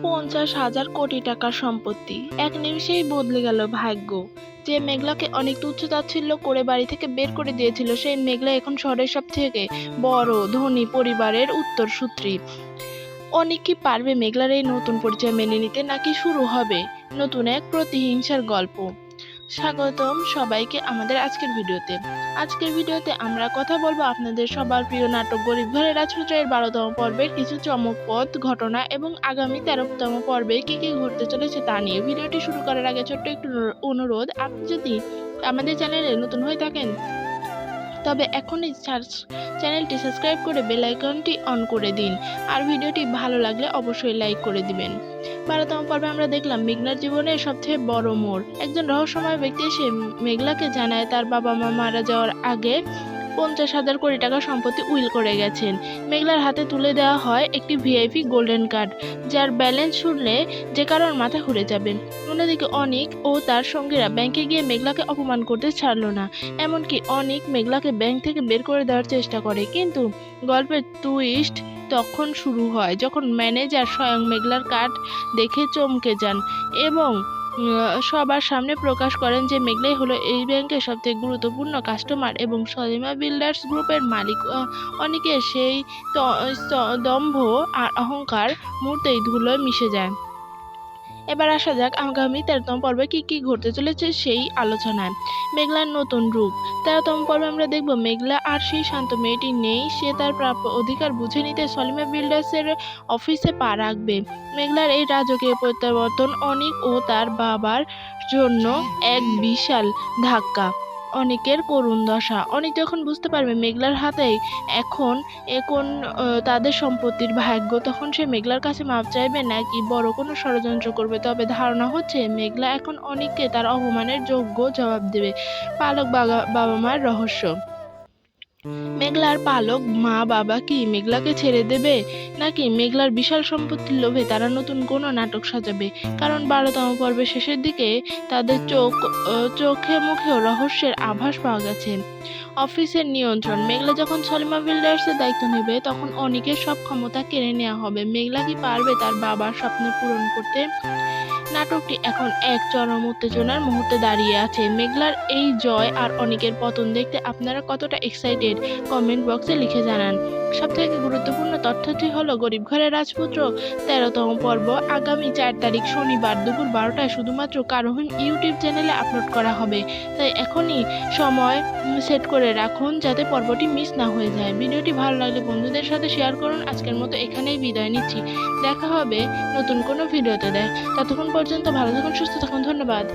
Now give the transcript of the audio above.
50,000 কোটি টাকার সম্পত্তি এক নিমিষেই বদলে গেল ভাগ্য। যে মেঘলাকে অনেক তুচ্ছ-তাচ্ছিল্য করে বাড়ি থেকে বের করে দিয়েছিল, সেই মেঘলা এখন শহরের সব থেকে বড় ধনী পরিবারের উত্তরসূত্রী। অনেক কি পারবে মেঘলার এই নতুন পরিচয় মেনে নিতে, নাকি শুরু হবে নতুন এক প্রতিহিংসার গল্প? স্বাগতম সবাইকে আমাদের আজকের ভিডিওতে আমরা কথা বলবো আপনাদের সবার প্রিয় নাটক গরিব ঘরের রাজপুত্রের 12তম পর্বের কিছু চমকপ্রদ ঘটনা এবং আগামী 13তম পর্বে কি কি ঘটতে চলেছে তা নিয়ে। ভিডিওটি শুরু করার আগে ছোট্ট একটু অনুরোধ, আপনি যদি আমাদের চ্যানেলে নতুন হয়ে থাকেন তবে এখনই চ্যানেলটি সাবস্ক্রাইব করে বেল আইকনটি অন করে দিন, আর ভিডিওটি ভালো লাগলে অবশ্যই লাইক করে দিবেন। 12তম পর্বে আমরা দেখলাম মেঘলার জীবনের সবচেয়ে বড় মোড়। একজন রহস্যময় ব্যক্তি এসে মেঘলাকে জানায় তার বাবা মা মারা যাওয়ার আগে 50,000 কোটি টাকা সম্পত্তি উইল করে গেছেন। মেঘলার হাতে তুলে দেওয়া হয় একটি ভিআইপি গোল্ডেন কার্ড, যার ব্যালেন্স শুনলে যে কারোর মাথা ঘুরে যাবে। অন্যদিকে অনিক ও তার সঙ্গীরা ব্যাংকে গিয়ে মেঘলাকে অপমান করতে ছাড়লো না। এমনকি অনিক মেঘলাকে ব্যাংক থেকে বের করে দেওয়ার চেষ্টা করে, কিন্তু গল্পের টুইস্ট তখন শুরু হয় যখন ম্যানেজার স্বয়ং মেঘলার কার্ড দেখে চমকে যান এবং সবার সামনে প্রকাশ করেন যে মেঘলাই হলো এই ব্যাংকের সবথেকে গুরুত্বপূর্ণ কাস্টমার এবং সলিমা বিল্ডার্স গ্রুপের মালিক। অনেকের সেই দম্ভ আর অহংকার মুহূর্তেই ধুলোয় মিশে যায়। এবার আসা যাক আগামী 13তম পর্বে কি কি ঘটতে চলেছে সেই আলোচনায়। মেঘলার নতুন রূপ। 13তম পর্বে আমরা দেখব মেঘলা আর সেই শান্ত মেয়েটি নেই। সে তার প্রাপ্য অধিকার বুঝে নিতে সলিমা বিল্ডার্সের অফিসে পা রাখবে। মেঘলার এই রাজকীয় প্রত্যাবর্তন অনিক ও তার বাবার জন্য এক বিশাল ধাক্কা। অনেকের করুণ দশা। অনেক যখন বুঝতে পারবে মেঘলার হাতেই এখন এখন তাদের সম্পত্তির ভাগ্য, তখন সে মেঘলার কাছে মাপ চাইবে নাকি বড় কোনো ষড়যন্ত্র করবে। তবে ধারণা হচ্ছে মেঘলা এখন অনেককে তার অপমানের যোগ্য জবাব দেবে। পালক বাবা মার রহস্য। মেঘলার পালক মা বাবা কি মেঘলাকে ছেড়ে দেবে, নাকি মেঘলার বিশাল সম্পত্তির লোভে তারা নতুন কোনো নাটক সাজাবে? কারণ 12তম পর্বের শেষের দিকে তাদের চোখে মুখেও রহস্যের আভাস পাওয়া গেছে। অফিসের নিয়ন্ত্রণ। মেঘলা যখন সলিমা বিল্ডার্সের দায়িত্ব নেবে তখন অনেকের সব ক্ষমতা কেড়ে নেওয়া হবে। মেঘলা কি পারবে তার বাবার স্বপ্ন পূরণ করতে? নাটকটি এখন এক চরম উত্তেজনার মুহূর্তে দাঁড়িয়ে আছে। মেঘলার এই জয় আর অনেকের পতন দেখতে আপনারা কতটা এক্সাইটেড কমেন্ট বক্সে লিখে জানান। সবথেকে গুরুত্বপূর্ণ তথ্যটি হলো গরিব ঘরের রাজপুত্র 13তম পর্ব আগামী 4 তারিখ শনিবার দুপুর 12টায় শুধুমাত্র কারোহিম ইউটিউব চ্যানেলে আপলোড করা হবে। তাই এখনই সময় সেট করে রাখুন যাতে পর্বটি মিস না হয়ে যায়। ভিডিওটি ভালো লাগলে বন্ধুদের সাথে শেয়ার করুন। আজকের মতো এখানেই বিদায় নিচ্ছি। দেখা হবে নতুন কোনো ভিডিওতে। ততক্ষণ পর্যন্ত ভালো থাকুন, সুস্থ থাকুন। ধন্যবাদ।